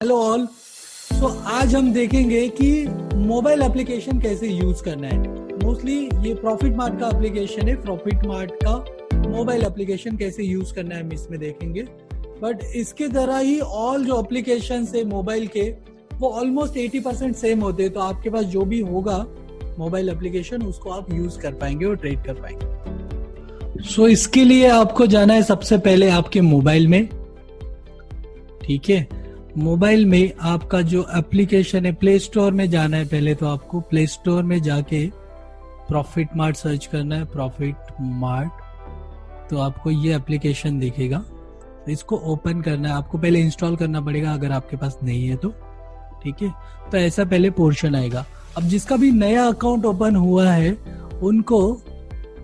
Hello all. सो आज हम देखेंगे कि मोबाइल एप्लीकेशन कैसे यूज करना है। मोस्टली ये प्रॉफिट मार्ट का एप्लीकेशन है। प्रॉफिट मार्ट का मोबाइल एप्लीकेशन कैसे यूज करना है हम इसमें देखेंगे। बट इसके तरह ही ऑल जो एप्लीकेशन है मोबाइल के वो ऑलमोस्ट 80% सेम होते हैं। तो आपके पास जो भी होगा मोबाइल एप्लीकेशन उसको आप यूज कर पाएंगे और ट्रेड कर पाएंगे। सो इसके लिए आपको जाना है सबसे पहले आपके मोबाइल में। ठीक है, मोबाइल में आपका जो एप्लीकेशन है प्ले स्टोर में जाना है। पहले तो आपको प्ले स्टोर में जाके प्रॉफिट मार्ट सर्च करना है। प्रॉफिट मार्ट, तो आपको ये एप्लीकेशन दिखेगा। इसको ओपन करना है। आपको पहले इंस्टॉल करना पड़ेगा अगर आपके पास नहीं है तो। ठीक है, तो ऐसा पहले पोर्शन आएगा। अब जिसका भी नया अकाउंट ओपन हुआ है उनको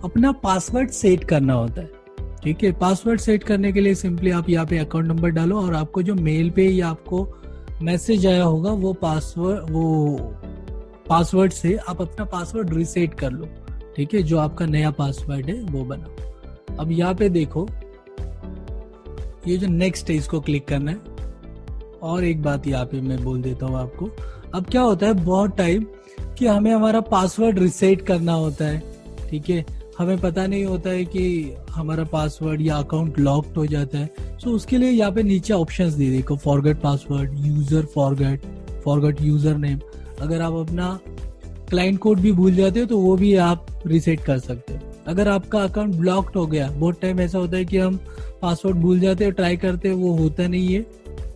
अपना पासवर्ड सेट करना होता है। ठीक है, पासवर्ड सेट करने के लिए सिंपली आप यहाँ पे अकाउंट नंबर डालो और आपको जो मेल पे या आपको मैसेज आया होगा वो पासवर्ड से आप अपना पासवर्ड रिसेट कर लो। ठीक है, जो आपका नया पासवर्ड है वो बनाओ। अब यहाँ पे देखो, ये जो नेक्स्ट है इसको क्लिक करना है। और एक बात यहाँ पे मैं बोल देता हूँ आपको। अब क्या होता है बहुत टाइम कि हमें हमारा पासवर्ड रिसेट करना होता है। ठीक है, हमें पता नहीं होता है कि हमारा पासवर्ड या अकाउंट लॉक्ड हो जाता है। सो उसके लिए यहाँ पे नीचे ऑप्शंस दे देखो, forget password, user forget user name. अगर आप अपना क्लाइंट कोड भी भूल जाते हो तो वो भी आप रिसेट कर सकते हो। अगर आपका अकाउंट ब्लॉक्ड हो गया, बहुत टाइम ऐसा होता है कि हम पासवर्ड भूल जाते हैं, ट्राई करते हैं, वो होता नहीं है,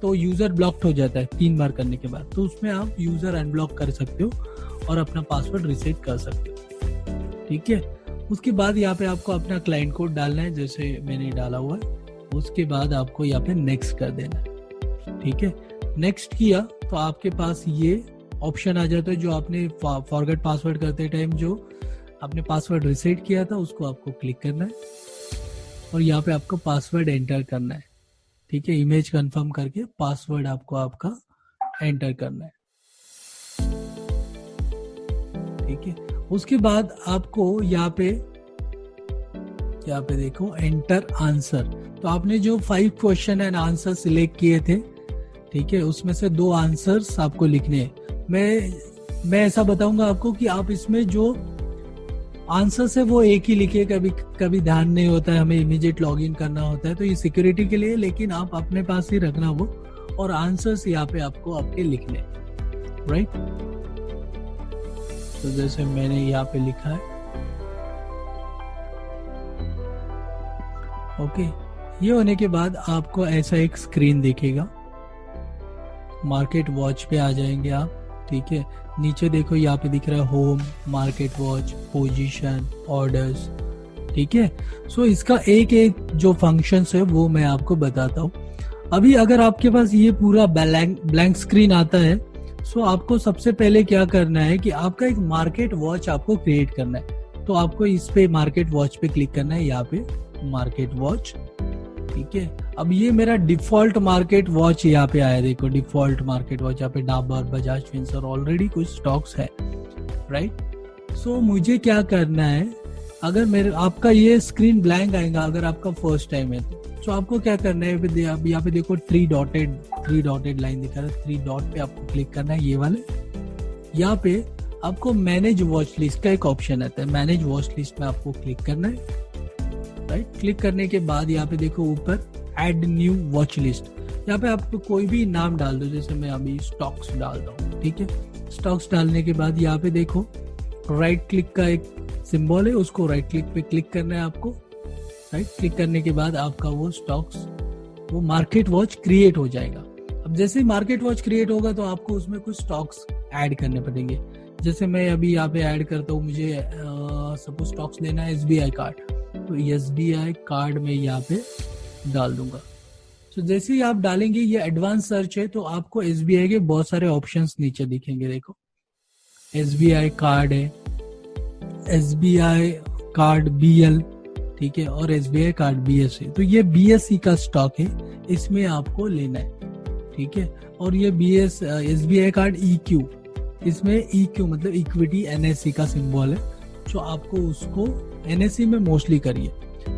तो यूजर ब्लॉक्ड हो जाता है 3 बार करने के बाद। तो उसमें आप यूजर अनब्लॉक कर सकते हो और अपना पासवर्ड रिसेट कर सकते हो। ठीक है, उसके बाद यहाँ पे आपको अपना क्लाइंट कोड डालना है जैसे मैंने डाला हुआ है। उसके बाद आपको यहाँ पे नेक्स्ट कर देना है। ठीक है, नेक्स्ट किया तो आपके पास ये ऑप्शन आ जाता है जो आपने फॉरगेट पासवर्ड करते टाइम जो आपने पासवर्ड रिसेट किया था उसको आपको क्लिक करना है और यहाँ पे आपको पासवर्ड एंटर करना है। ठीक है, इमेज कंफर्म करके पासवर्ड आपको आपका एंटर करना है। ठीक है, उसके बाद आपको यहाँ पे देखो एंटर आंसर। तो आपने जो 5 क्वेश्चन एंड आंसर सिलेक्ट किए थे, ठीक है, उसमें से 2 आंसर्स आपको लिखने हैं। मैं ऐसा बताऊंगा आपको कि आप इसमें जो आंसर्स है वो एक ही लिखिए। कभी ध्यान नहीं होता है, हमें इमीडिएट लॉगिन करना होता है, तो ये सिक्योरिटी के लिए, लेकिन आप अपने पास ही रखना वो। और आंसर्स यहाँ पे आपको आपके लिखने, राइट। तो जैसे मैंने यहाँ पे लिखा है, ओके। ये होने के बाद आपको ऐसा एक स्क्रीन दिखेगा। मार्केट वॉच पे आ जाएंगे आप। ठीक है, नीचे देखो यहाँ पे दिख रहा है home, market watch, position, orders. ठीक है, सो इसका एक एक जो फंक्शंस है वो मैं आपको बताता हूँ। अभी अगर आपके पास ये पूरा ब्लैंक स्क्रीन आता है, सो आपको सबसे पहले क्या करना है कि आपका एक मार्केट वॉच आपको क्रिएट करना है। तो आपको इस पे मार्केट वॉच पे क्लिक करना है, यहाँ पे मार्केट वॉच। ठीक है, अब ये मेरा डिफॉल्ट मार्केट वॉच यहाँ पे आया, देखो डिफॉल्ट मार्केट वॉच। यहाँ पे डाबर, बजाज फिंसर ऑलरेडी कुछ स्टॉक्स है, राइट। सो मुझे क्या करना है, अगर आपका ये स्क्रीन ब्लैंक आएगा अगर आपका फर्स्ट टाइम है तो आपको क्या करना है, यहाँ पे देखो 3 डॉटेड लाइन दिखा रहा है। 3 डॉट पे आपको क्लिक करना है, ये वाले। यहाँ पे आपको मैनेज वॉच लिस्ट का एक ऑप्शन आता है। मैनेज वॉच लिस्ट में आपको क्लिक करना है, राइट। क्लिक करने के बाद यहाँ पे देखो ऊपर ऐड न्यू वॉच लिस्ट। यहाँ पे आपको कोई भी नाम डाल दो, जैसे मैं अभी स्टॉक्स डालता हूँ। ठीक है, स्टॉक्स डालने के बाद यहाँ पे देखो राइट क्लिक का एक सिंबल है, उसको राइट क्लिक पे क्लिक करना है आपको। राइट क्लिक करने के बाद आपका वो स्टॉक्स, वो मार्केट वॉच क्रिएट हो जाएगा। अब जैसे ही मार्केट वॉच क्रिएट होगा तो आपको उसमें कुछ स्टॉक्स ऐड करने पड़ेंगे। जैसे मैं अभी यहाँ पे ऐड करता हूँ, मुझे सपोज स्टॉक्स लेना है SBI कार्ड, तो SBI कार्ड में यहाँ पे डाल दूंगा। तो जैसे ही आप डालेंगे, ये एडवांस सर्च है तो आपको SBI के बहुत सारे ऑप्शंस नीचे दिखेंगे। देखो SBI कार्ड है, SBI कार्ड BL, ठीक है, और SBI कार्ड BSE। तो ये BSE का स्टॉक है, इसमें आपको लेना है। ठीक है, और ये SBI कार्ड EQ, इसमें EQ मतलब इक्विटी NSE का सिंबल है, तो आपको उसको NSE में मोस्टली करिए।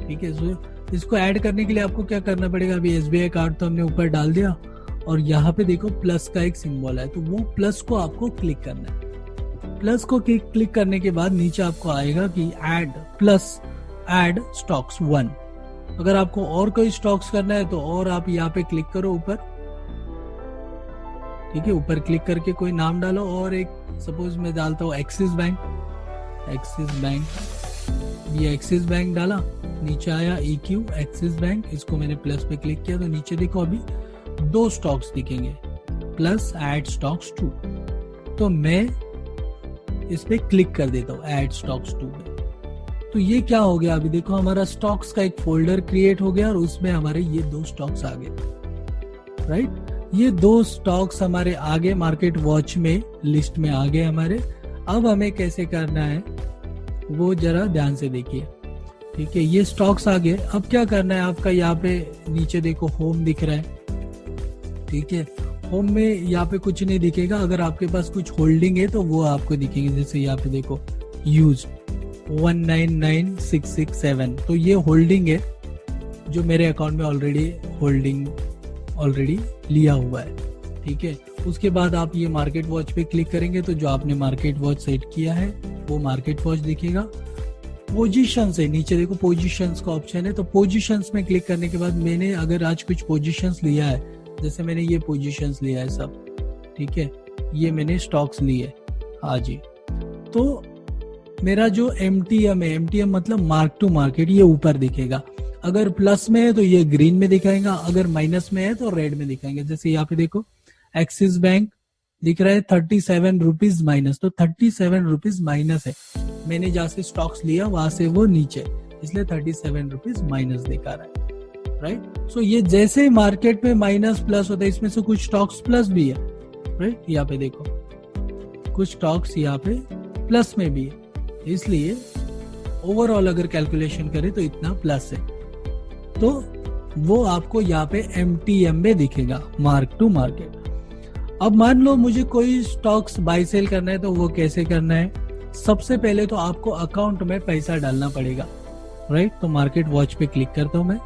ठीक है, सो इसको ऐड करने के लिए आपको क्या करना पड़ेगा, अभी SBI कार्ड तो हमने ऊपर डाल दिया, और यहाँ पे देखो प्लस का एक सिंबल है, तो वो प्लस को आपको क्लिक करना है। प्लस को क्लिक करने के बाद नीचे आपको आएगा कि ऐड स्टॉक्स 1। अगर आपको और कोई स्टॉक्स करना है तो और आप यहाँ पे क्लिक करो ऊपर, ठीक है। ऊपर क्लिक करके कोई नाम डालो, और एक सपोज मैं डालता हूँ एक्सिस बैंक, ये एक्सिस बैंक डाला, नीचे आया EQ एक्सिस बैंक, इसको मैंने प्लस पे क्लिक किया तो नीचे देखो अभी 2 स्टॉक्स दिखेंगे, प्लस ऐड स्टॉक्स 2। तो मैं इस पे क्लिक कर देता हूँ ऐड स्टॉक्स 2 पे। तो ये क्या हो गया, अभी देखो हमारा स्टॉक्स का एक फोल्डर क्रिएट हो गया और उसमें हमारे ये 2 स्टॉक्स आ गए, राइट। ये 2 स्टॉक्स हमारे आगे मार्केट वॉच में लिस्ट में आ गए हमारे। अब हमें कैसे करना है वो जरा ध्यान से देखिए, ठीक है। ये स्टॉक्स आ गए, अब क्या करना है आपका, यहाँ पे नीचे देखो होम दिख रहा है, ठीक है। होम में यहाँ पे कुछ नहीं दिखेगा, अगर आपके पास कुछ होल्डिंग है तो वो आपको दिखेंगे। जैसे यहाँ पे देखो यूज 199667, तो ये होल्डिंग है जो मेरे अकाउंट में ऑलरेडी लिया हुआ है, ठीक है। उसके बाद आप ये मार्केट वॉच पे क्लिक करेंगे तो जो आपने मार्केट वॉच सेट किया है वो मार्केट वॉच दिखेगा। पोजीशंस है, नीचे देखो पोजीशंस का ऑप्शन है, तो पोजीशंस में क्लिक करने के बाद मैंने अगर आज कुछ पोजीशंस लिया है, जैसे मैंने ये पोजीशंस लिया है सब, ठीक है, ये मैंने स्टॉक्स लिए आज ही, तो मेरा जो MTM है, MTM मतलब मार्क टू मार्केट, ये ऊपर दिखेगा। अगर प्लस में है तो ये ग्रीन में दिखाएगा, अगर माइनस में है तो रेड में दिखाएंगे। जैसे यहाँ पे देखो एक्सिस बैंक दिख रहा है 37 रुपीज माइनस, तो 37 रुपीज माइनस है, मैंने जहाँ से स्टॉक्स लिया वहां से वो नीचे, इसलिए 37 रुपीज माइनस दिखा रहा है, राइट। सो ये जैसे मार्केट में माइनस प्लस होता है, इसमें से कुछ स्टॉक्स प्लस भी है, राइट। यहाँ पे देखो कुछ स्टॉक्स यहाँ पे प्लस में भी है, इसलिए ओवरऑल अगर कैलकुलेशन करें तो इतना प्लस है, तो वो आपको यहाँ पे MTM में दिखेगा, मार्क टू मार्केट। अब मान लो मुझे कोई स्टॉक्स बाय सेल करना है, तो वो कैसे करना है, सबसे पहले तो आपको अकाउंट में पैसा डालना पड़ेगा, राइट। तो मार्केट वॉच पे क्लिक करता हूं मैं,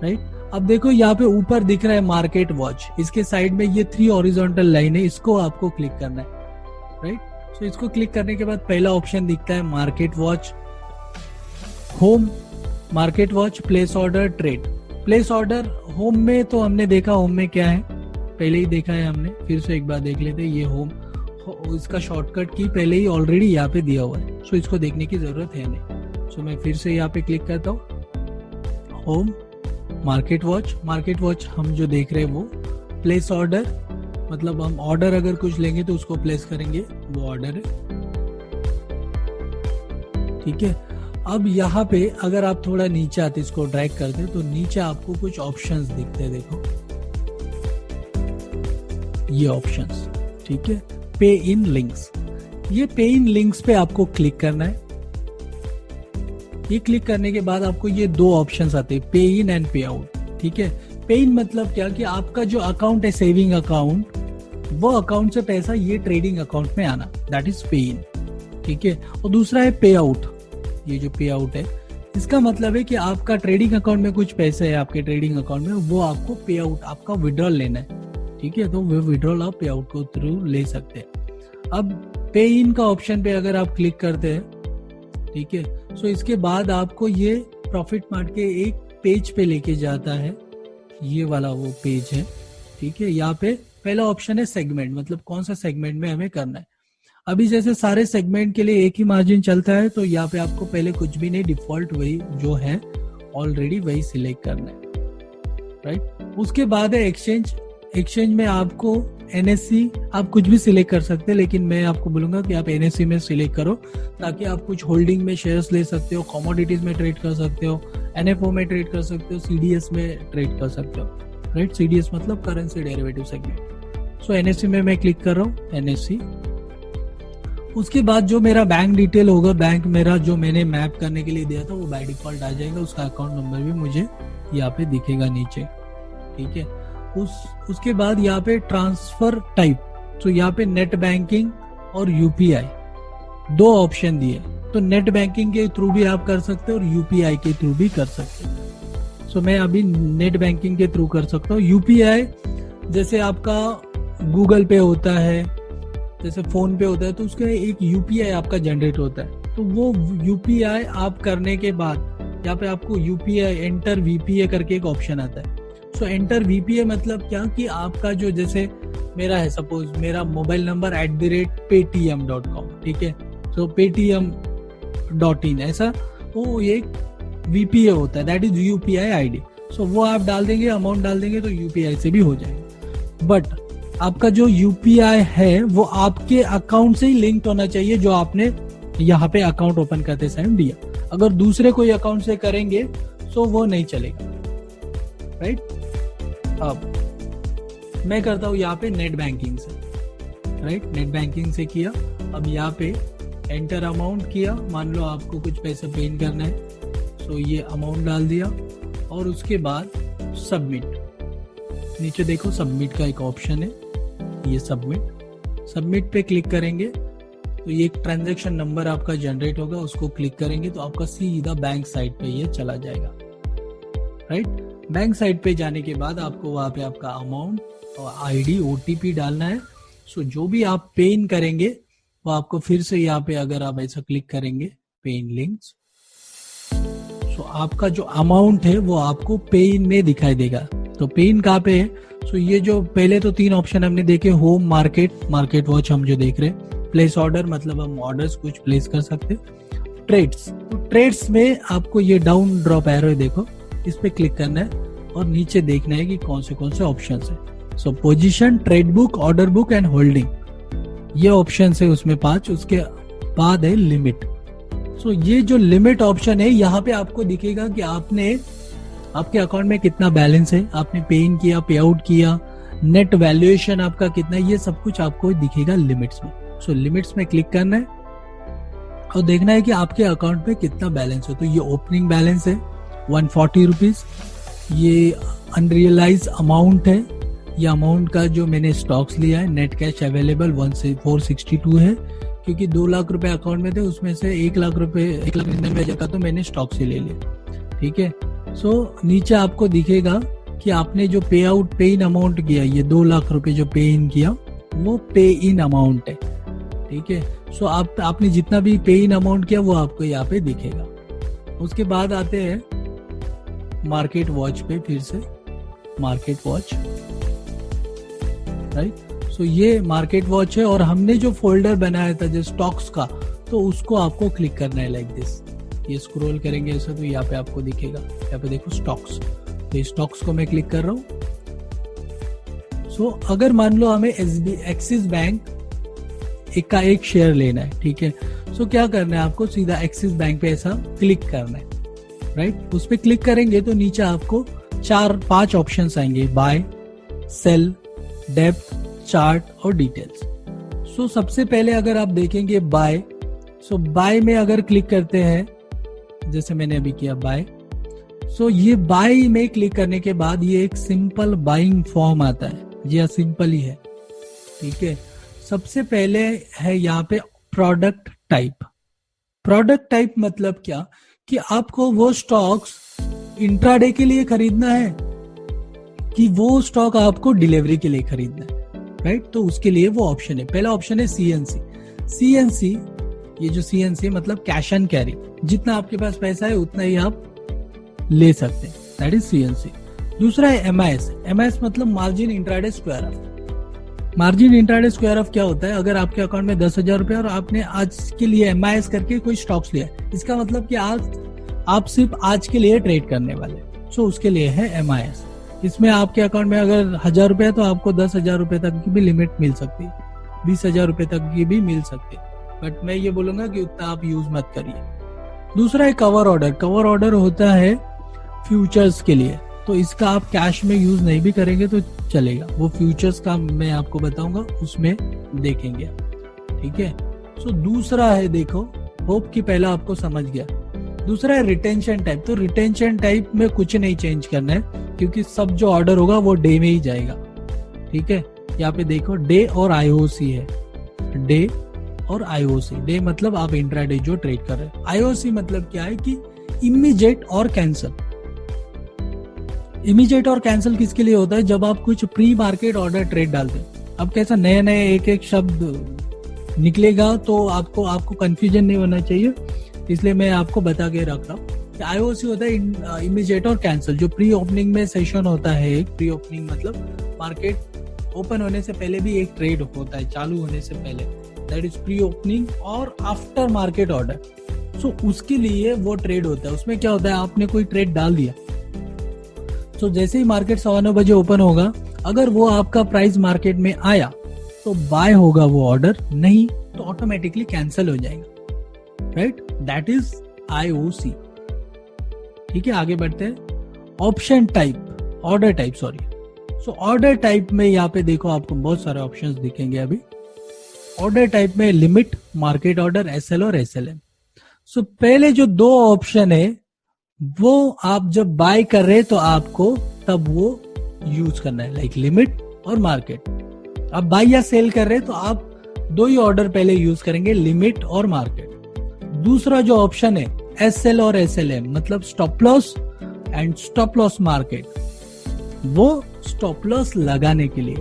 राइट। अब देखो यहाँ पे ऊपर दिख रहा है मार्केट वॉच, इसके साइड में ये 3 हॉरिजॉन्टल लाइन है, इसको आपको क्लिक करना है, राइट। तो इसको क्लिक करने के बाद पहला ऑप्शन दिखता है market watch, home, market watch, place order, trade. Place order home में तो हमने देखा, होम में क्या है पहले ही देखा है हमने, फिर से एक बार देख लेते हैं। ये होम, इसका शॉर्टकट की पहले ही ऑलरेडी यहाँ पे दिया हुआ है, सो इसको देखने की जरूरत है नहीं। सो मैं फिर से यहाँ पे क्लिक करता हूँ, होम, मार्केट वॉच हम जो देख रहे हैं वो, प्लेस ऑर्डर मतलब हम ऑर्डर अगर कुछ लेंगे तो उसको प्लेस करेंगे, वो ऑर्डर है, ठीक है। अब यहाँ पे अगर आप थोड़ा नीचे आते, इसको ड्रैग करते तो नीचे आपको कुछ ऑप्शंस दिखते हैं, देखो ये ऑप्शंस, ठीक है। पे इन लिंक्स, ये पे इन लिंक्स पे आपको क्लिक करना है। ये क्लिक करने के बाद आपको ये 2 ऑप्शंस आते हैं, पे इन एंड पे आउट, ठीक है। पे इन मतलब क्या कि आपका जो अकाउंट है सेविंग अकाउंट, वो अकाउंट से पैसा ये ट्रेडिंग अकाउंट में आना, दैट इज पे इन, ठीक है। और दूसरा है पे आउट, ये जो पे आउट है इसका मतलब है कि आपका ट्रेडिंग अकाउंट में कुछ पैसे है आपके ट्रेडिंग अकाउंट में, वो आपको पे आउट, आपका विड्रॉल लेना है, ठीक है। तो वो विड्रॉल आप पे आउट को थ्रू ले सकते हैं। अब पे इन का ऑप्शन पे अगर आप क्लिक करते हैं, ठीक है, सो इसके बाद आपको ये प्रॉफिट मार्ट के एक पेज पे लेके जाता है, ये वाला वो पेज है, ठीक है। यहाँ पे पहला ऑप्शन है सेगमेंट, मतलब कौन सा सेगमेंट में हमें करना है। अभी जैसे सारे सेगमेंट के लिए एक ही मार्जिन चलता है, तो यहाँ पे आपको पहले कुछ भी नहीं, डिफॉल्ट वही जो है ऑलरेडी वही सिलेक्ट करना है, राइट। उसके बाद है एक्सचेंज। एक्सचेंज में आपको NSE, आप कुछ भी सिलेक्ट कर सकते हैं, लेकिन मैं आपको बोलूंगा कि आप NSE में सिलेक्ट करो, ताकि आप कुछ होल्डिंग में शेयर्स ले सकते हो, कमोडिटीज में ट्रेड कर सकते हो, NFO में ट्रेड कर सकते हो, CDS में ट्रेड कर सकते हो, राइट। CDS मतलब करेंसी डेरिवेटिव सेगमेंट। सो NSE में मैं क्लिक कर रहा हूँ, NSE। उसके बाद जो मेरा बैंक डिटेल होगा, बैंक मेरा जो मैंने मैप करने के लिए दिया था वो बाय डिफॉल्ट आ जाएगा, उसका अकाउंट नंबर भी मुझे यहाँ पे दिखेगा नीचे, ठीक है। उसके बाद यहाँ पे ट्रांसफर टाइप, तो यहाँ पे नेट बैंकिंग और UPI 2 ऑप्शन दिए, तो नेट बैंकिंग के थ्रू भी आप कर सकते हो और UPI के थ्रू भी कर सकते हो। सो मैं अभी नेट बैंकिंग के थ्रू कर सकता हूँ। UPI जैसे आपका गूगल पे होता है, जैसे फोन पे होता है, तो उसका एक यूपीआई आपका जनरेट होता है। तो वो यूपीआई आप करने के बाद यहाँ पे आपको यूपीआई एंटर वीपीए करके एक ऑप्शन आता है। सो एंटर वीपीए मतलब क्या कि आपका जो, जैसे मेरा है, सपोज मेरा मोबाइल नंबर @paytm.com, ठीक है, तो paytm.in, ऐसा वो एक वीपीए होता है, दैट इज यूपीआई आईडी। सो वो आप डाल देंगे, अमाउंट डाल देंगे तो यूपीआई से भी हो जाएगा। बट आपका जो यूपीआई है वो आपके अकाउंट से ही लिंक्ड होना चाहिए, जो आपने यहाँ पे अकाउंट ओपन करते समय दिया। अगर दूसरे कोई अकाउंट से करेंगे तो वो नहीं चलेगा, राइट। अब मैं करता हूँ यहाँ पे नेट बैंकिंग से, राइट, नेट बैंकिंग से किया। अब यहाँ पे एंटर अमाउंट किया, मान लो आपको कुछ पैसे पेन करना है, तो ये अमाउंट डाल दिया और उसके बाद सबमिट। नीचे देखो सबमिट का एक ऑप्शन है, ये सबमिट पे क्लिक करेंगे तो ये एक ट्रांजैक्शन नंबर आपका जनरेट होगा, उसको क्लिक करेंगे तो आपका सीधा बैंक साइट पे ये चला जाएगा, राइट। बैंक साइट पे जाने के बाद आपको वहाँ पे आपका अमाउंट और आईडी ओटीपी डालना है। सो जो भी आप पे इन करेंगे वो आपको फिर से यहाँ पे, अगर आप ऐसा क्लिक करेंगे पे इन लिंक्स, सो आपका जो अमाउंट है वो आपको पे इन में दिखाई देगा। तो पे इन कहाँ पे है? सो ये जो पहले तो 3 ऑप्शन हमने देखे, होम, मार्केट वॉच हम जो देख रहे हैं, प्लेस ऑर्डर मतलब हम ऑर्डर्स कुछ प्लेस कर सकते, ट्रेड्स, तो ट्रेड्स में आपको ये डाउन ड्रॉप एरो है, देखो इस पे क्लिक करना है और नीचे देखना है कि कौन से ऑप्शंस है। सो position, trade book, order book and holding, ये ऑप्शन है उसमें 5। उसके बाद है लिमिट। सो ये जो लिमिट ऑप्शन है, यहाँ पे आपको दिखेगा कि आपने, आपके अकाउंट में कितना बैलेंस है, आपने पे इन किया, पे आउट किया, नेट वैल्यूएशन आपका कितना, ये सब कुछ आपको दिखेगा लिमिट्स में। सो लिमिट्स में क्लिक करना है और देखना है कि आपके अकाउंट में कितना बैलेंस है। तो ये ओपनिंग बैलेंस है 140 रुपीज, ये अनरियलाइज अमाउंट है, ये अमाउंट का जो मैंने स्टॉक्स लिया है, नेट कैश अवेलेबल 462 है, क्योंकि 2 लाख रुपए अकाउंट में थे, उसमें से 1 लाख रुपए 1,99,000 का तो मैंने स्टॉक से ले लिया, ठीक है। सो नीचे आपको दिखेगा कि आपने जो पे इन अमाउंट किया, ये 2 लाख रुपए जो पे इन किया वो पे इन अमाउंट है, ठीक है। सो आपने जितना भी पे इन अमाउंट किया वो आपको यहाँ पे दिखेगा। उसके बाद आते हैं मार्केट वॉच पे, फिर से मार्केट वॉच, राइट। सो ये मार्केट वॉच है और हमने जो फोल्डर बनाया था जो स्टॉक्स का, तो उसको आपको क्लिक करना है लाइक दिस। ये स्क्रॉल करेंगे ऐसे तो यहाँ पे आपको दिखेगा, यहाँ पे देखो स्टॉक्स, तो ये स्टॉक्स को मैं क्लिक कर रहा हूँ। सो अगर मान लो हमें एक्सिस बैंक का एक शेयर लेना है, ठीक है, सो क्या करना है, आपको सीधा एक्सिस बैंक पे ऐसा क्लिक करना है, राइट। उस पे क्लिक करेंगे तो नीचे आपको 4-5 ऑप्शंस आएंगे, बाय, सेल, डेप्थ, चार्ट और डिटेल्स। सो सबसे पहले अगर आप देखेंगे बाय, सो बाय में अगर क्लिक करते हैं, जैसे मैंने अभी किया बाय, सो ये बाय में क्लिक करने के बाद ये एक सिंपल बाइंग फॉर्म आता है, ये सिंपल ही है, ठीक है। सबसे पहले है यहाँ पे प्रोडक्ट टाइप। प्रोडक्ट टाइप मतलब क्या कि आपको वो स्टॉक्स इंट्राडे के लिए खरीदना है कि वो स्टॉक आपको डिलीवरी के लिए खरीदना है, राइट। तो उसके लिए वो ऑप्शन है, पहला ऑप्शन है सीएनसी। ये जो सीएनसी मतलब कैश एंड कैरी, जितना आपके पास पैसा है उतना ही आप ले सकते हैं, दैट इज सीएनसी। दूसरा है एमआईएस मतलब margin intraday square of. Margin intraday square of क्या होता है, अगर आपके अकाउंट में 10,000 रुपए और आपने आज के लिए एमआईएस करके कोई स्टॉक्स लिया, इसका मतलब कि आज आप सिर्फ आज के लिए ट्रेड करने वाले, सो उसके लिए है एमआईएस। इसमें आपके अकाउंट में अगर 1,000 रुपए है तो आपको 10,000 रुपए तक की भी लिमिट मिल सकती है, 20,000 रुपए तक की भी मिल सकती है, बट मैं ये बोलूंगा कि उतना आप यूज मत करिए। दूसरा है कवर ऑर्डर। कवर ऑर्डर होता है फ्यूचर्स के लिए, तो इसका आप कैश में यूज नहीं भी करेंगे तो चलेगा, वो फ्यूचर्स का मैं आपको बताऊंगा, उसमें देखेंगे, ठीक है। सो दूसरा है, देखो होप कि पहला आपको समझ गया। दूसरा है रिटेंशन टाइप। तो रिटेंशन टाइप में कुछ नहीं चेंज करना है, क्योंकि सब जो ऑर्डर होगा वो डे में ही जाएगा, ठीक है। यहाँ पे देखो डे और आईओसी है, डे और आईओसी। डे मतलब आप इंट्राडे जो ट्रेड कर रहे हैं, आईओसी मतलब क्या है कि इमीडिएट और कैंसल, इमीडिएट और कैंसिल किसके लिए होता है? जब आप कुछ प्री मार्केट ऑर्डर ट्रेड डालते हैं। अब कैसा नए नए एक एक शब्द निकलेगा तो आपको कंफ्यूजन नहीं होना चाहिए, इसलिए मैं आपको बता के रख रहा हूँ। आईओसी होता है इमीडिएट और कैंसिल। जो प्री ओपनिंग में सेशन होता है, एक प्री ओपनिंग मतलब मार्केट ओपन होने से पहले भी एक ट्रेड होता है, चालू होने से पहले, दैट इज प्री ओपनिंग और आफ्टर मार्केट ऑर्डर। सो उसके लिए वो ट्रेड होता है। उसमें क्या होता है, आपने कोई ट्रेड डाल दिया, तो जैसे ही मार्केट 9:15 बजे ओपन होगा, अगर वो आपका प्राइस मार्केट में आया तो बाय होगा वो ऑर्डर, नहीं तो ऑटोमेटिकली कैंसिल हो जाएगा, राइट? That is IOC. ठीक है, आगे बढ़ते हैं। Option type, order type, sorry. So order type में यहाँ पे देखो आपको बहुत सारे ऑप्शंस दिखेंगे अभी। ऑर्डर टाइप में लिमिट, मार्केट ऑर्डर, एसएल और एसएलएम। सो पहले जो दो ऑप्शन है वो आप जब बाय कर रहे तो आपको तब वो यूज करना है, लाइक लिमिट और मार्केट। आप बाय या सेल कर रहे तो आप दो ही ऑर्डर पहले यूज करेंगे, लिमिट और मार्केट। दूसरा जो ऑप्शन है एसएल और एसएलएम, मतलब stop loss and stop loss market, वो स्टॉप लॉस लगाने के लिए।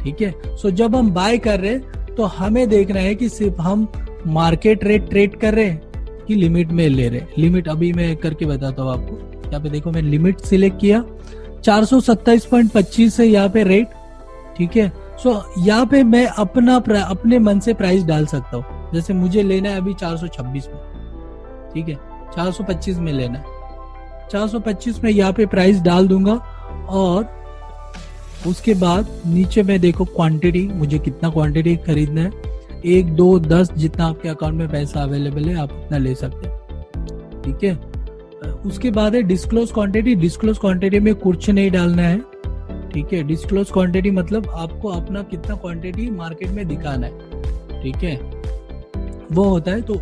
ठीक है, सो जब हम बाय कर रहे तो हमें देखना है कि सिर्फ हम मार्केट रेट ट्रेड कर रहे हैं कि लिमिट में ले रहे। लिमिट अभी मैं करके बताता हूँ आपको। यहाँ पे देखो मैं लिमिट सिलेक्ट किया, 427.25 है यहाँ पे रेट। ठीक है, सो यहाँ पे मैं अपने मन से प्राइस डाल सकता हूँ। जैसे मुझे लेना है अभी 426 में, ठीक है, 425 में लेना है, 425 में यहाँ पे प्राइस डाल दूंगा। और उसके बाद नीचे में देखो क्वांटिटी, मुझे कितना क्वांटिटी खरीदना है, 1, 2, 10, जितना आपके अकाउंट में पैसा अवेलेबल है आप उतना ले सकते हैं। ठीक है, उसके बाद है डिस्क्लोज क्वांटिटी। डिस्क्लोज क्वांटिटी में कुछ नहीं डालना है। ठीक है, डिस्क्लोज क्वांटिटी मतलब आपको अपना कितना क्वांटिटी मार्केट में दिखाना है। ठीक है, वो होता है, तो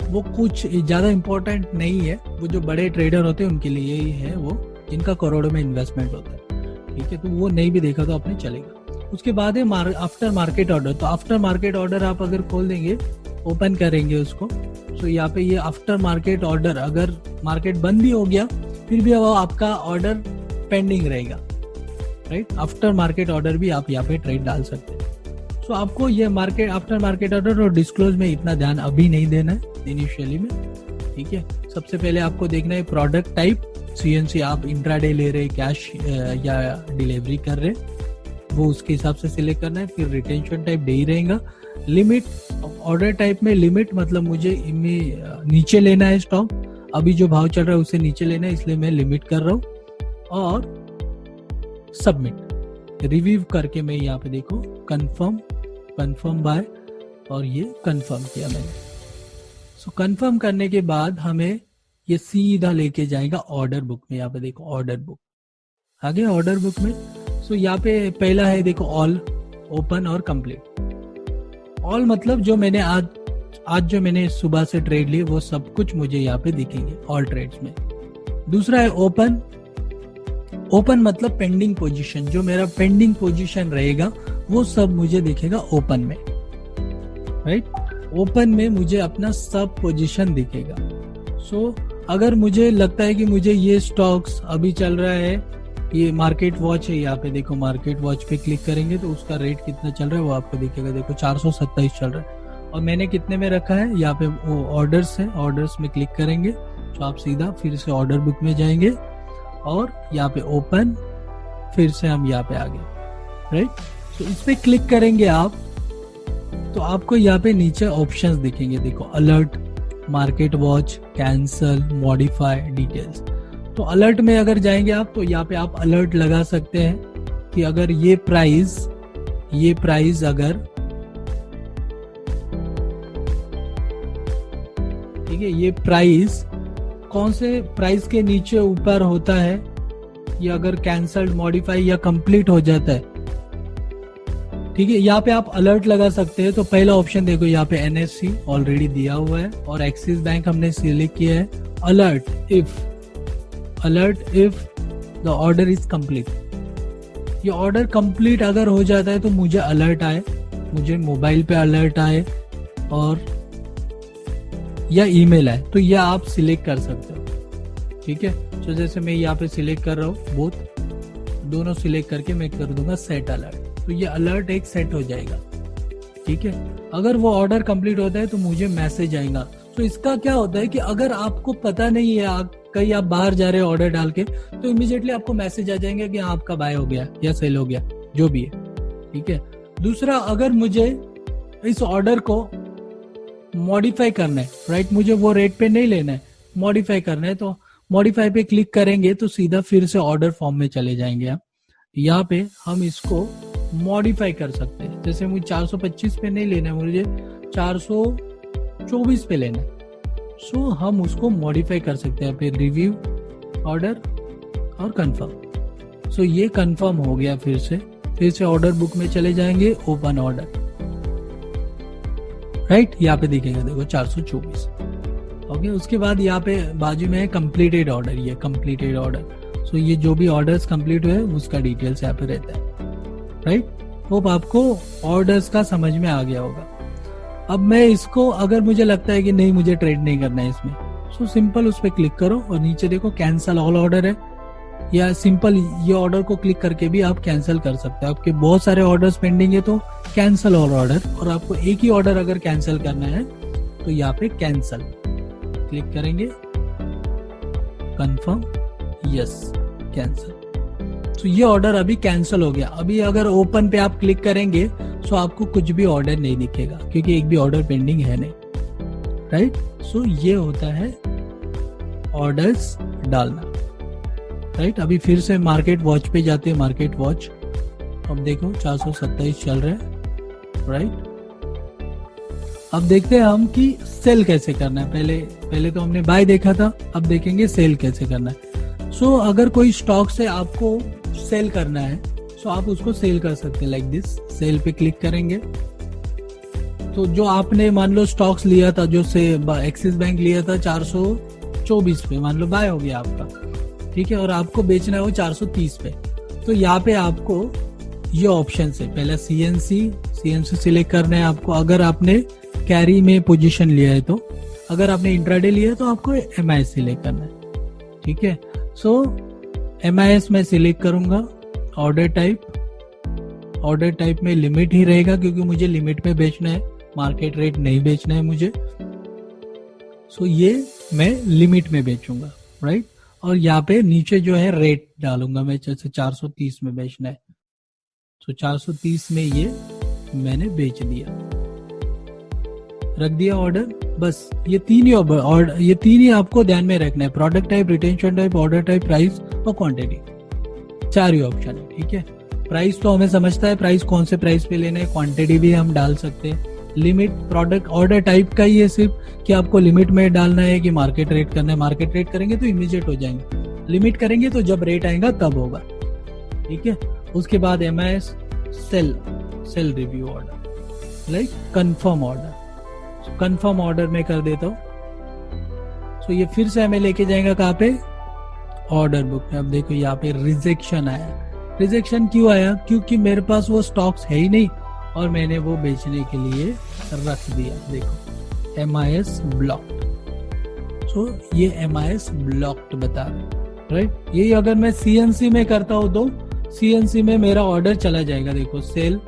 वो कुछ ज्यादा इंपॉर्टेंट नहीं है। वो जो बड़े ट्रेडर होते हैं उनके लिए ही है, वो जिनका करोड़ों में इन्वेस्टमेंट होता है। ठीक है, तो वो नहीं भी देखा तो अपने चलेगा। उसके बाद है आफ्टर मार्केट ऑर्डर। तो आफ्टर मार्केट ऑर्डर आप अगर खोल देंगे, ओपन करेंगे उसको, तो यहाँ पे ये आफ्टर मार्केट ऑर्डर, अगर मार्केट बंद भी हो गया फिर भी वो आपका ऑर्डर पेंडिंग रहेगा, राइट? आफ्टर मार्केट ऑर्डर भी आप यहाँ पे ट्रेड डाल सकते हैं। सो आपको ये मार्केट आफ्टर मार्केट ऑर्डर और डिस्क्लोज में इतना ध्यान अभी नहीं देना है इनिशियली में। ठीक है, सबसे पहले आपको देखना है प्रोडक्ट टाइप, सीएनसी आप इंट्राडे ले रहे, कैश या डिलीवरी कर रहे, वो उसके हिसाब से सिलेक्ट करना है। फिर रिटेंशन टाइप डे ही रहेगा। लिमिट, ऑर्डर टाइप में लिमिट मतलब मुझे नीचे लेना है स्टॉक, अभी जो भाव चल रहा है उससे नीचे लेना है, इसलिए मैं लिमिट कर रहा हूँ। और सबमिट, रिव्यू करके मैं यहाँ पे देखो कंफर्म बाय, और ये कंफर्म किया मैंने। सो कंफर्म करने के बाद हमें ये सीधा लेके जाएगा ऑर्डर बुक में। यहाँ पे देखो ऑर्डर बुक आ गया। ऑर्डर बुक में सो यहाँ पे पहला है देखो ऑल, ओपन और कंप्लीट। ऑल मतलब जो मैंने आज जो मैंने सुबह से ट्रेड लिए वो सब कुछ मुझे यहाँ पे दिखेंगे ऑल ट्रेड्स में। दूसरा है ओपन। ओपन मतलब पेंडिंग पोजीशन, जो मेरा पेंडिंग पोजीशन रहेगा वो सब मुझे दिखेगा ओपन में, राइट? ओपन में मुझे अपना सब पोजीशन दिखेगा। सो अगर मुझे लगता है कि मुझे ये स्टॉक्स अभी चल रहा है, ये मार्केट वॉच है, यहाँ पे देखो मार्केट वॉच पे क्लिक करेंगे तो उसका रेट कितना चल रहा है वो आपको दिखेगा। देखो 427 चल रहा है, और मैंने कितने में रखा है, यहाँ पे वो ऑर्डर्स है, ऑर्डर्स में क्लिक करेंगे तो आप सीधा फिर से ऑर्डर बुक में जाएंगे और यहाँ पे ओपन, फिर से हम यहाँ पे आ गए, राइट? तो इस पे क्लिक करेंगे आप तो आपको यहाँ पे नीचे ऑप्शंस दिखेंगे। देखो alert, market watch, cancel, modify, details. तो अलर्ट में अगर जाएंगे आप तो यहाँ पे आप अलर्ट लगा सकते हैं कि अगर ये प्राइस अगर, ठीक है, ये प्राइस कौन से प्राइस के नीचे ऊपर होता है, या अगर कैंसल्ड, मॉडिफाई या कंप्लीट हो जाता है, ठीक है, यहाँ पे आप अलर्ट लगा सकते हैं। तो पहला ऑप्शन देखो यहाँ पे एनएससी ऑलरेडी दिया हुआ है और एक्सिस बैंक हमने सिलेक्ट किया है। Alert if the order is complete. ये ऑर्डर कंप्लीट अगर हो जाता है तो मुझे अलर्ट आए, मुझे मोबाइल पे अलर्ट आए और या ईमेल आए, तो यह आप सिलेक्ट कर सकते हो। ठीक है, तो जैसे मैं यहाँ पे सिलेक्ट कर रहा हूँ बोथ, दोनों सिलेक्ट करके मैं कर दूंगा सेट अलर्ट, तो ये अलर्ट एक सेट हो जाएगा। ठीक है, अगर वो ऑर्डर कंप्लीट होता है तो मुझे मैसेज आएगा। तो इसका क्या होता है कि अगर आपको पता नहीं है, कहीं आप बाहर जा रहे हैं ऑर्डर डाल के, तो इमीडिएटली आपको मैसेज आ जाएंगे कि आपका बाय हो गया या सेल हो गया, जो भी है। ठीक है, दूसरा, अगर मुझे इस ऑर्डर को मॉडिफाई करना है, राइट, मुझे वो रेट पे नहीं लेना है, मॉडिफाई करना है, तो मॉडिफाई पे क्लिक करेंगे तो सीधा फिर से ऑर्डर फॉर्म में चले जाएंगे आप। यहाँ पे हम इसको मॉडिफाई कर सकते हैं। जैसे मुझे 425 पे नहीं लेना है, मुझे 424 पे लेना है, सो हम उसको मॉडिफाई कर सकते हैं। फिर रिव्यू ऑर्डर और कंफर्म। सो ये कंफर्म हो गया। फिर से ऑर्डर बुक में चले जाएंगे, ओपन ऑर्डर, राइट, यहाँ पे दिखेगा, देखो 424। ओके, उसके बाद यहाँ पे बाजू में है कंप्लीटेड ऑर्डर, ये कंप्लीटेड ऑर्डर। सो ये जो भी ऑर्डर्स कंप्लीट हुए उसका डिटेल्स यहाँ पे रहता है, राइट। होप आपको ऑर्डर्स का समझ में आ गया होगा। अब मैं इसको, अगर मुझे लगता है कि नहीं मुझे ट्रेड नहीं करना है इसमें, सो सिंपल उस पर क्लिक करो और नीचे देखो कैंसल ऑल ऑर्डर है, या सिंपल ये ऑर्डर को क्लिक करके भी आप कैंसिल कर सकते हैं। आपके बहुत सारे ऑर्डर्स पेंडिंग है तो कैंसल ऑल ऑर्डर, और आपको एक ही ऑर्डर अगर कैंसिल करना है तो यहाँ पे कैंसल क्लिक करेंगे, कंफर्म, यस, कैंसल। तो ये ऑर्डर अभी कैंसिल हो गया। अभी अगर ओपन पे आप क्लिक करेंगे तो आपको कुछ भी ऑर्डर नहीं दिखेगा, क्योंकि एक भी ऑर्डर पेंडिंग है नहीं, राइट। सो ये होता है ऑर्डर्स डालना, राइट। अभी फिर से मार्केट वॉच पे जाते हैं, मार्केट वॉच, अब देखो 427 चल रहा है, राइट। अब देखते हैं हम कि सेल कैसे करना है। पहले तो हमने बाय देखा था, अब देखेंगे सेल कैसे करना है। सो अगर कोई स्टॉक से आपको सेल करना है तो आप उसको सेल कर सकते हैं, लाइक दिस। सेल पे क्लिक करेंगे तो जो आपने मान लो स्टॉक्स लिया था, जो से एक्सिस बैंक लिया था 424 पे, मान लो बाय हो गया आपका, ठीक है, और आपको बेचना है वो 430 पे। तो यहाँ पे आपको ये ऑप्शन है, पहले सीएनसी सिलेक्ट करना है आपको, अगर आपने कैरी में पोजीशन लिया है तो। अगर आपने इंट्राडे लिया है तो आपको एमआईएस सिलेक्ट करना है, ठीक है। सो एमआईएस में सिलेक्ट करूंगा। ऑर्डर टाइप में लिमिट ही रहेगा, क्योंकि मुझे लिमिट में बेचना है, मार्केट रेट नहीं बेचना है मुझे। सो ये मैं लिमिट में बेचूंगा, राइट। और यहाँ पे नीचे जो है रेट डालूंगा मैं, जैसे 430 में बेचना है तो 430 में ये मैंने बेच दिया, रख दिया ऑर्डर। बस ये तीन ही आपको ध्यान में रखना है, product type, retention type, order type, price और क्वांटिटी, 4 ही ऑप्शन है, ठीक है। प्राइस तो हमें समझता है, प्राइस कौन से प्राइस पे लेना है, क्वांटिटी भी हम डाल सकते हैं। लिमिट, प्रोडक्ट, ऑर्डर टाइप का ही है सिर्फ कि आपको लिमिट में डालना है कि मार्केट रेट करना है। मार्केट रेट करेंगे तो इमीडिएट हो जाएंगे, लिमिट करेंगे तो जब रेट आएगा तब होगा, ठीक है। उसके बाद MIS sell review order, like confirm order, confirm order में कर देता हूँ। तो ये फिर से हमें लेके जाएगा कहाँ पे, ऑर्डर बुक में। अब देखो यहाँ पे रिजेक्शन आया। रिजेक्शन क्यों आया? क्योंकि मेरे पास वो स्टॉक्स है ही नहीं और मैंने वो बेचने के लिए रख दिया। देखो एमआईएस ब्लॉक्ड, सो ये एमआईएस ब्लॉक्ड बता रहे, राइट। यही अगर मैं सीएनसी में करता हूँ तो सीएनसी में मेरा ऑर्डर चला जाएगा। देखो सेल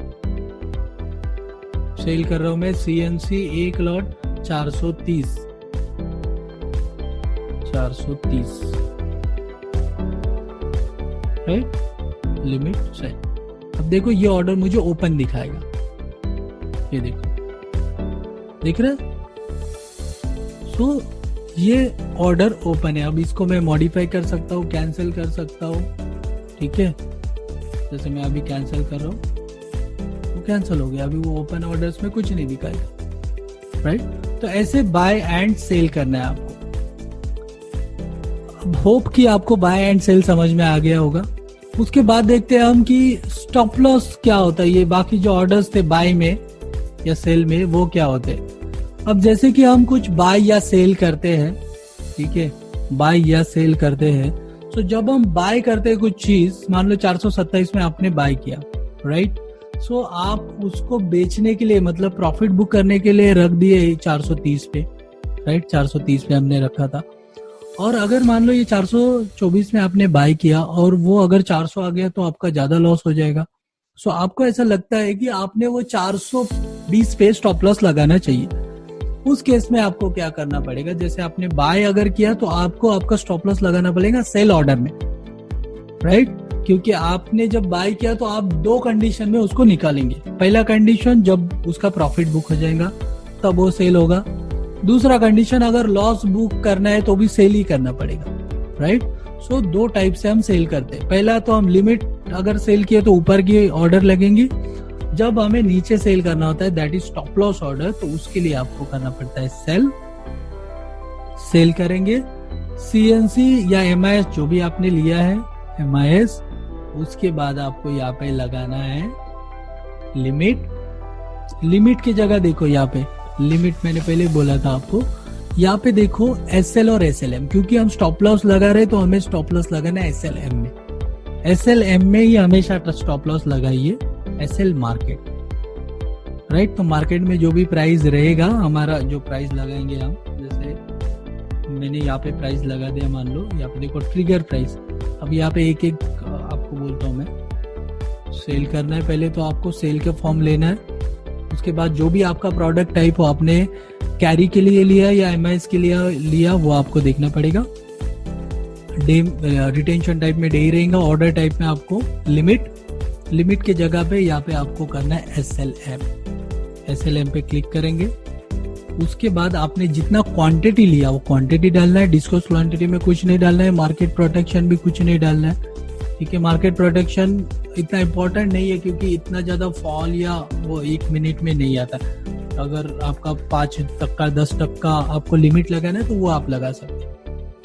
कर रहा हूं मैं, CNC 1 lot 430, right, limit set. अब देखो ये ऑर्डर मुझे ओपन दिखाएगा, ये देखो, दिख रहा है। सो ये ऑर्डर ओपन है। अब इसको मैं मॉडिफाई कर सकता हूँ, कैंसिल कर सकता हूँ, ठीक है। जैसे मैं अभी कैंसिल कर रहा हूँ, कैंसिल हो गया। अभी वो ओपन ऑर्डर्स में कुछ नहीं दिखाएगा, राइट। तो ऐसे बाय एंड सेल करना है आपको। अब होप कि आपको बाय एंड सेल समझ में आ गया होगा। उसके बाद देखते हैं हम कि स्टॉप लॉस क्या होता है। ये बाकी जो ऑर्डर्स थे बाय में या सेल में, वो क्या होते हैं। अब जैसे कि हम कुछ बाय या सेल करते हैं, ठीक है, बाय या सेल करते हैं, तो जब हम बाय करते हैं कुछ चीज, मान लो 427 में आपने बाय किया, राइट। सो आप उसको बेचने के लिए, मतलब प्रॉफिट बुक करने के लिए रख दिए 430 पे, राइट, 430 पे हमने रखा था। और अगर मान लो ये 424 में आपने बाय किया और वो अगर 400 आ गया तो आपका ज्यादा लॉस हो जाएगा। सो आपको ऐसा लगता है कि आपने वो 420 पे स्टॉप लॉस लगाना चाहिए। उस केस में आपको क्या करना पड़ेगा, जैसे आपने बाय अगर किया तो आपको आपका स्टॉप लॉस लगाना पड़ेगा सेल ऑर्डर में, राइट? क्योंकि आपने जब बाय किया तो आप दो कंडीशन में उसको निकालेंगे। पहला कंडीशन, जब उसका प्रॉफिट बुक हो जाएगा तब वो सेल होगा। दूसरा कंडीशन, अगर लॉस बुक करना है तो भी सेल ही करना पड़ेगा, राइट? सो दो टाइप से हम सेल करते हैं। पहला तो हम लिमिट अगर सेल किए तो ऊपर की ऑर्डर लगेंगे। जब हमें नीचे सेल करना होता है, that is stop loss order, तो उसके लिए आपको करना पड़ता है सेल करेंगे। सीएनसी या एमआईएस जो भी आपने लिया है, एमआईएस, उसके बाद आपको यहाँ पे लगाना है लिमिट की जगह देखो यहाँ पे लिमिट, मैंने पहले बोला था आपको, यहाँ पे देखो एसएल और एसएलएम, क्योंकि हम स्टॉप लॉस लगा रहे तो हमें स्टॉप लॉस लगाना है एसएलएम में। एसएलएम में ही हमेशा स्टॉप लॉस लगाइए, एसएल मार्केट, राइट? तो मार्केट में जो भी प्राइस रहेगा, हमारा जो प्राइस लगाएंगे हम, जैसे मैंने यहाँ पे प्राइस लगा दिया, मान लो यहाँ पे देखो ट्रिगर प्राइस। अब यहाँ पे एक एक आपको बोलता हूँ मैं, सेल करना है पहले तो आपको सेल के फॉर्म लेना है। उसके बाद जो भी आपका प्रोडक्ट टाइप हो, आपने कैरी के लिए लिया या एमआईएस के लिए लिया, वो आपको देखना पड़ेगा। रिटेंशन टाइप में डे ही रहेगा, ऑर्डर टाइप में आपको लिमिट के जगह पे यहाँ पे आपको करना है एसएलएम पे क्लिक करेंगे। उसके बाद आपने जितना क्वांटिटी लिया वो क्वांटिटी डालना है। डिस्काउंट क्वांटिटी में कुछ नहीं डालना है, मार्केट प्रोटेक्शन भी कुछ नहीं डालना है, ठीक है? मार्केट प्रोटेक्शन इतना इम्पोर्टेंट नहीं है क्योंकि इतना ज्यादा फॉल या वो 1 मिनट में नहीं आता। अगर आपका 5% 10% आपको लिमिट लगाना है तो वो आप लगा सकते हैं,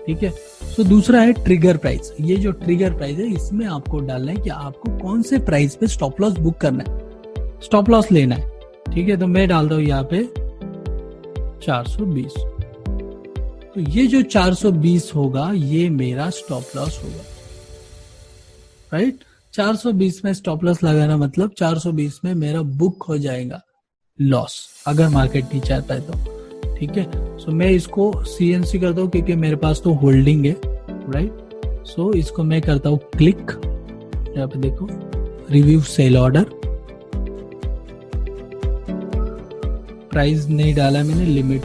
ठीक है? सो दूसरा है ट्रिगर प्राइस। ये जो ट्रिगर प्राइस है, इसमें आपको डालना है कि आपको कौन से प्राइस पे स्टॉप लॉस बुक करना है, स्टॉप लॉस लेना है, ठीक है? तो मैं डालता हूँ यहाँ पे 420। तो ये जो 420 होगा ये मेरा स्टॉप लॉस होगा, राइट? 420 में स्टॉप लॉस लगाना मतलब 420 में मेरा बुक हो जाएगा लॉस, अगर मार्केट नीचे आता है तो, ठीक है? सो मैं इसको सीएनसी करता हूँ क्योंकि मेरे पास तो होल्डिंग है, राइट? सो इसको मैं करता हूँ क्लिक, यहाँ पे देखो रिव्यू सेल ऑर्डर, प्राइस नहीं डाला मैंने, लिमिट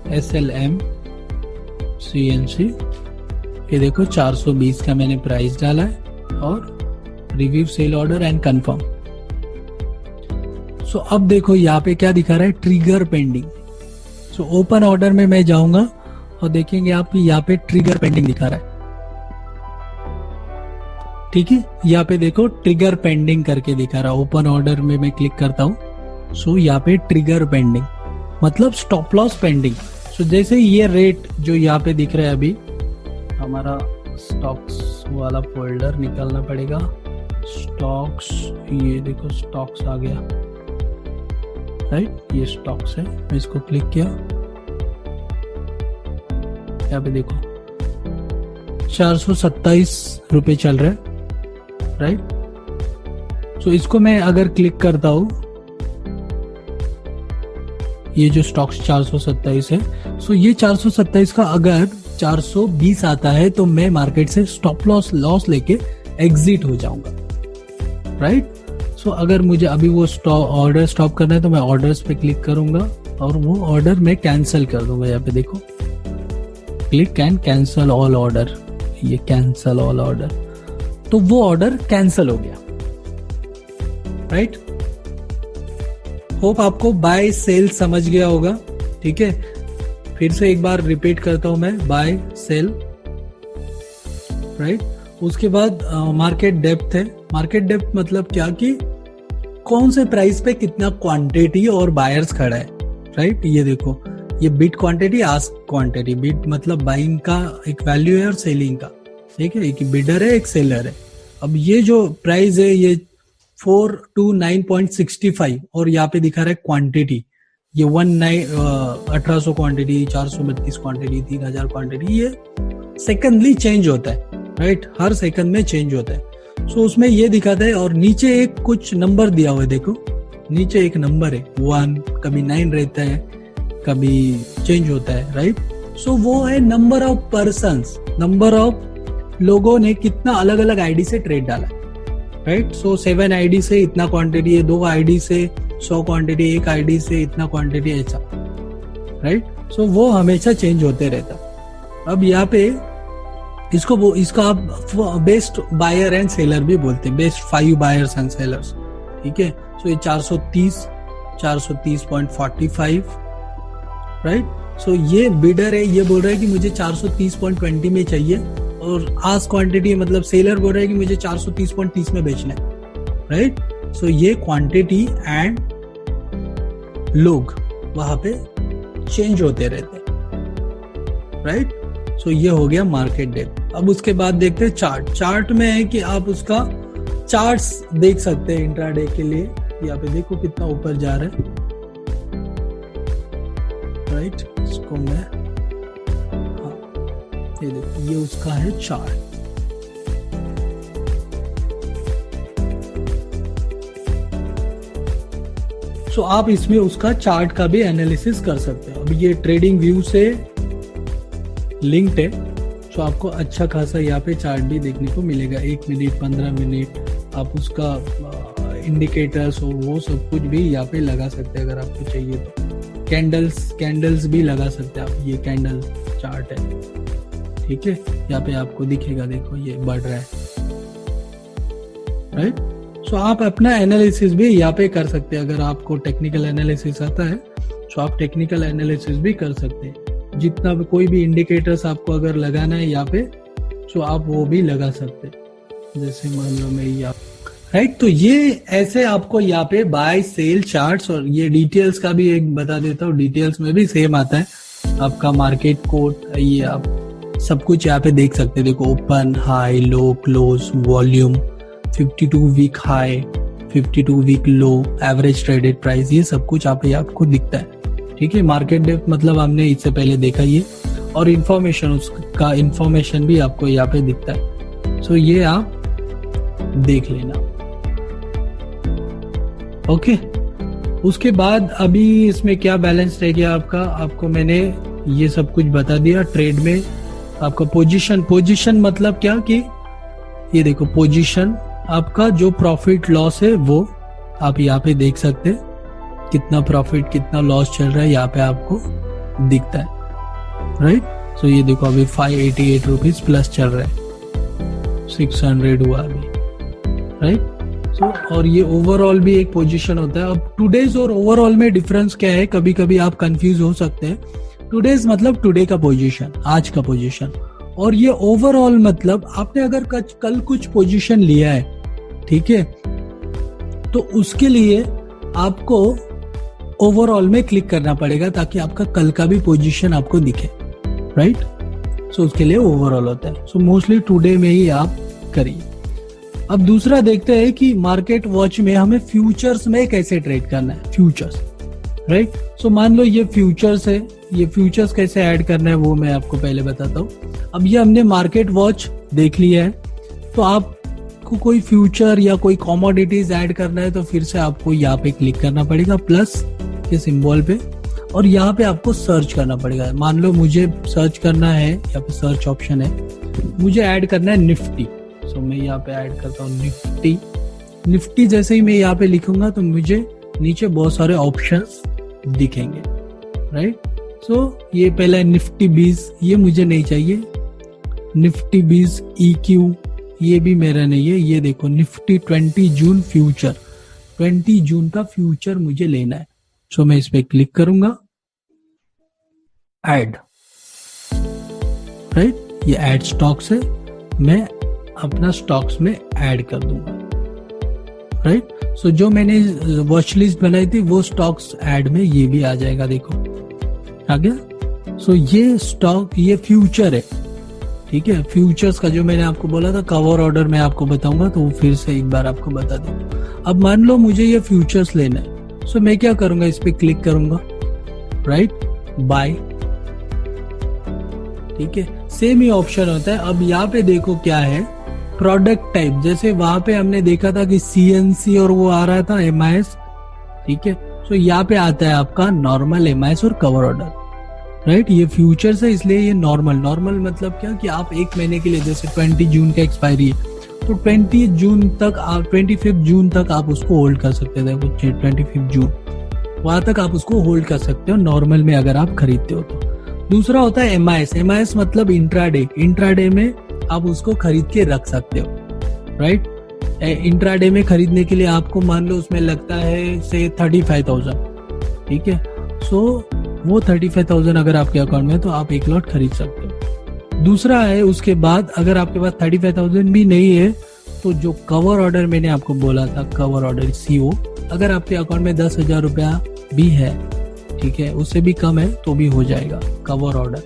एसएलएम सीएनसी, ये देखो 420 का मैंने प्राइस डाला है और review sale order and confirm. So अब देखो यहाँ पे क्या दिखा रहा है, trigger pending. So open order में मैं जाऊंगा और देखेंगे आप यहाँ पे ट्रिगर पेंडिंग दिखा रहा है, ठीक है? यहाँ पे देखो ट्रिगर पेंडिंग करके दिखा रहा है। ओपन ऑर्डर में मैं क्लिक करता हूँ, सो यहाँ पे ट्रिगर पेंडिंग मतलब स्टॉप लॉस पेंडिंग। सो जैसे ये रेट जो यहाँ पे दिख रहा है, अभी हमारा स्टॉक्स वाला फोल्डर निकालना पड़ेगा, स्टॉक्स, ये देखो स्टॉक्स आ गया, राइट? ये स्टॉक्स है, मैं इसको क्लिक किया, यहाँ पे देखो 427 रुपए चल रहा है, राइट? सो इसको मैं अगर क्लिक करता हूं, ये जो स्टॉक्स 427 है, सो ये 427 का अगर 420 आता है तो मैं मार्केट से स्टॉप लॉस लेके एग्जिट हो जाऊंगा, राइट? सो अगर मुझे अभी वो ऑर्डर स्टॉप करना है तो मैं ऑर्डर्स पे क्लिक करूंगा और वो ऑर्डर मैं कैंसिल कर दूंगा। यहाँ पे देखो click and cancel all order, ये कैंसिल ऑल ऑर्डर, तो वो ऑर्डर कैंसिल हो गया, राइट? होप आपको बाय सेल समझ गया होगा, ठीक है? फिर से एक बार रिपीट करता हूं मैं, बाय सेल, राइट? उसके बाद मार्केट डेप्थ है। मार्केट डेप्थ मतलब क्या कि कौन से प्राइस पे कितना क्वांटिटी और बायर्स खड़ा है, राइट? ये देखो, ये bid quantity, ask quantity. Bid मतलब बाइंग का एक वैल्यू है और सेलिंग का, ठीक है? एक बिडर है, एक सेलर है। अब ये जो प्राइस है ये 429.65 और यहाँ पे दिखा रहा है क्वांटिटी, ये 1800 क्वांटिटी, 432 क्वांटिटी, 3000 क्वांटिटी, ये सेकंडली चेंज होता है, राइट? हर सेकंड में चेंज होता है। सो उसमें ये दिखाता है और नीचे एक कुछ नंबर दिया हुआ है, देखो नीचे एक नंबर है 1, कभी 9 रहता है, कभी चेंज होता है, राइट? सो वो है number of persons, number of लोगों ने कितना अलग अलग आईडी से ट्रेड डाला, राइट। सो 7 आईडी से इतना क्वांटिटी है, 2 आईडी से 100 क्वांटिटी, 1 आईडी से इतना क्वांटिटी, ऐसा, राइट। सो वो हमेशा चेंज होते रहता। अब यहाँ पे इसका आप बेस्ट बायर एंड सेलर भी बोलते हैं, बेस्ट 5 बायर्स एंड सेलर्स, ठीक है। सो ये 430.45, राइट। सो ये बिडर है, ये बोल रहा है कि मुझे 430.20 में चाहिए, और आज क्वांटिटी मतलब सेलर बोल रहा है कि मुझे 430.30 में बेचना है, राइट। सो ये क्वांटिटी एंड लोग वहां पे चेंज होते रहते हैं, राइट। सो ये हो गया मार्केट डेप्थ। अब उसके बाद देखते हैं चार्ट। चार्ट में है कि आप उसका चार्ट्स देख सकते हैं इंट्राडे के लिए। यहाँ पे देखो कितना ऊपर जा रहा है, राइट। इसको मैं, हाँ, ये देखो, ये उसका है चार्ट। सो आप इसमें उसका चार्ट का भी एनालिसिस कर सकते हो। अब ये ट्रेडिंग व्यू से लिंक्ड है, तो आपको अच्छा खासा यहाँ पे चार्ट भी देखने को मिलेगा। 1 मिनट, 15 मिनट, आप उसका इंडिकेटर्स और वो सब कुछ भी यहाँ पे लगा सकते हैं अगर आपको चाहिए तो। कैंडल्स भी लगा सकते हैं आप, ये कैंडल चार्ट है, ठीक है। यहाँ पे आपको दिखेगा, देखो ये बढ़ रहा है, राइट। सो आप अपना एनालिसिस भी यहाँ पे कर सकते हैं। अगर आपको टेक्निकल एनालिसिस आता है तो आप टेक्निकल एनालिसिस भी कर सकते हैं। जितना भी कोई भी इंडिकेटर्स आपको अगर लगाना है यहाँ पे, तो आप वो भी लगा सकते हैं। जैसे मान लो मैं यहाँ, राइट। तो ये ऐसे आपको यहाँ पे बाय सेल चार्ट्स, और ये डिटेल्स का भी एक बता देता हूँ, डिटेल्स में भी सेम आता है आपका मार्केट कोड। ये आप सब कुछ यहाँ पे देख सकते हैं। देखो open, high, low, close, volume, 52 week high, 52 week low, average traded price, ये सब कुछ यहाँ पे आपको दिखता है, ठीक है। मार्केट डेप्थ मतलब हमने इससे पहले देखा ये, और इंफॉर्मेशन, उसका इंफॉर्मेशन भी आपको यहाँ पे दिखता है। सो ये आप देख लेना, ओके। उसके बाद अभी इसमें क्या बैलेंस रह गया आपका, आपको मैंने ये सब कुछ बता दिया। ट्रेड में आपका पोजीशन मतलब क्या कि ये देखो पोजीशन, आपका जो प्रॉफिट लॉस है वो आप यहाँ पे देख सकते हैं, कितना प्रॉफिट कितना लॉस चल रहा है यहाँ पे आपको दिखता है, राइट। सो ये देखो अभी 588 रुपीज प्लस चल रहा है, 600 हुआ अभी, राइट। सो और ये ओवरऑल भी एक पोजीशन होता है। अब टुडेज और ओवरऑल में डिफरेंस क्या है, कभी कभी आप कंफ्यूज हो सकते हैं। टुडेज मतलब टुडे का पोजीशन, आज का पोजीशन, और ये ओवरऑल मतलब आपने अगर कल कुछ पोजीशन लिया है, ठीक है, तो उसके लिए आपको ओवरऑल में क्लिक करना पड़ेगा ताकि आपका कल का भी पोजीशन आपको दिखे, राइट। सो उसके लिए ओवरऑल होता है। सो मोस्टली टुडे में ही आप करिए। अब दूसरा देखते हैं कि मार्केट वॉच में हमें फ्यूचर्स में कैसे ट्रेड करना है, फ्यूचर्स, राइट। सो मान लो ये फ्यूचर्स है, ये फ्यूचर्स कैसे ऐड करना है वो मैं आपको पहले बताता हूँ। अब ये हमने मार्केट वॉच देख लिया है, तो आपको कोई फ्यूचर या कोई कमोडिटीज ऐड करना है तो फिर से आपको यहाँ पे क्लिक करना पड़ेगा, प्लस के सिंबल पे, और यहाँ पे आपको सर्च करना पड़ेगा। मान लो मुझे सर्च करना है, यहाँ पे सर्च ऑप्शन है, मुझे ऐड करना है निफ्टी। सो मैं यहाँ पे ऐड करता हूँ निफ्टी। निफ्टी जैसे ही मैं यहाँ पे लिखूंगा तो मुझे नीचे बहुत सारे ऑप्शंस दिखेंगे, राइट। सो ये पहला है निफ्टी 20, ये मुझे नहीं चाहिए। निफ्टी 20 EQ, ये भी मेरा नहीं है। ये देखो निफ्टी 20 जून फ्यूचर, 20 जून का फ्यूचर मुझे लेना है। सो मैं इस पे क्लिक करूंगा, ऐड, राइट। ये ऐड स्टॉक्स है, मैं अपना स्टॉक्स में ऐड कर दूंगा, राइट। सो जो मैंने वॉच लिस्ट बनाई थी वो स्टॉक्स ऐड में ये भी आ जाएगा, देखो आ गया। सो ये स्टॉक, ये फ्यूचर है, ठीक है। फ्यूचर्स का जो मैंने आपको बोला था कवर ऑर्डर मैं आपको बताऊंगा, तो फिर से एक बार आपको बता दूंगा। अब मान लो मुझे ये फ्यूचर्स लेना है, सो मैं क्या करूंगा, इस पे क्लिक करूंगा, राइट, बाय, ठीक है। सेम ही ऑप्शन होता है। अब यहाँ पे देखो क्या है, प्रोडक्ट टाइप, जैसे वहां पे हमने देखा था कि CNC और वो आ रहा था MIS, ठीक है। सो यहाँ पे आता है आपका नॉर्मल MIS और कवर ऑर्डर, राइट। ये फ्यूचर्स है इसलिए ये नॉर्मल मतलब क्या कि आप एक महीने के लिए, जैसे 20 जून का एक्सपायरी है तो 20 जून तक आप 25 जून तक आप उसको होल्ड कर सकते थे, 25 जून वहां तक आप उसको होल्ड कर सकते हो नॉर्मल में अगर आप खरीदते हो तो। दूसरा होता है MIS मतलब इंट्राडे में आप उसको खरीद के रख सकते हो, राइट। इंट्राडे में खरीदने के लिए आपको मान लो उसमें लगता है से 35,000, ठीक है। सो वो 35,000 अगर आपके अकाउंट में है तो आप एक लॉट खरीद सकते हो। दूसरा है उसके बाद अगर आपके पास 35,000 भी नहीं है तो जो कवर ऑर्डर मैंने आपको बोला था, कवर ऑर्डर CO, अगर आपके अकाउंट में 10,000 रुपया भी है, ठीक है, उससे भी कम है तो भी हो जाएगा कवर ऑर्डर।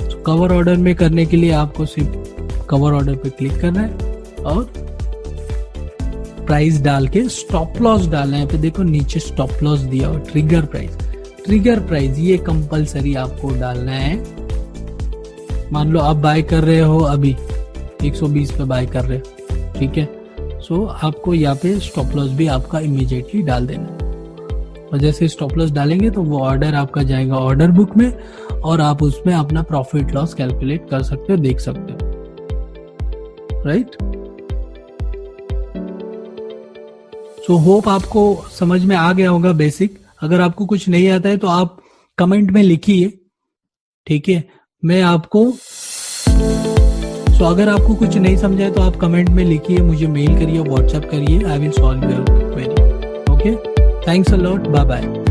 तो कवर ऑर्डर में करने के लिए आपको सिर्फ कवर ऑर्डर पे क्लिक करना है और प्राइस डाल के स्टॉप लॉस डालना है। यहाँ पे देखो नीचे स्टॉप लॉस दिया हुआ, ट्रिगर प्राइस ये कंपलसरी आपको डालना है। मान लो आप बाय कर रहे हो अभी 120 पे बाय कर रहे हो, ठीक है। सो आपको यहाँ पे स्टॉप लॉस भी आपका इमीडिएटली डाल देना है और जैसे स्टॉप लॉस डालेंगे तो वो ऑर्डर आपका जाएगा ऑर्डर बुक में और आप उसमें अपना प्रॉफिट लॉस कैलकुलेट कर सकते हो, देख सकते हो, राइट। सो होप आपको समझ में आ गया होगा बेसिक। अगर आपको कुछ नहीं आता है तो आप कमेंट में लिखिए, ठीक है। मैं आपको अगर आपको कुछ नहीं समझा है तो आप कमेंट में लिखिए, मुझे मेल करिए, व्हाट्सएप करिए, I will solve your query. Okay, thanks a lot, bye bye.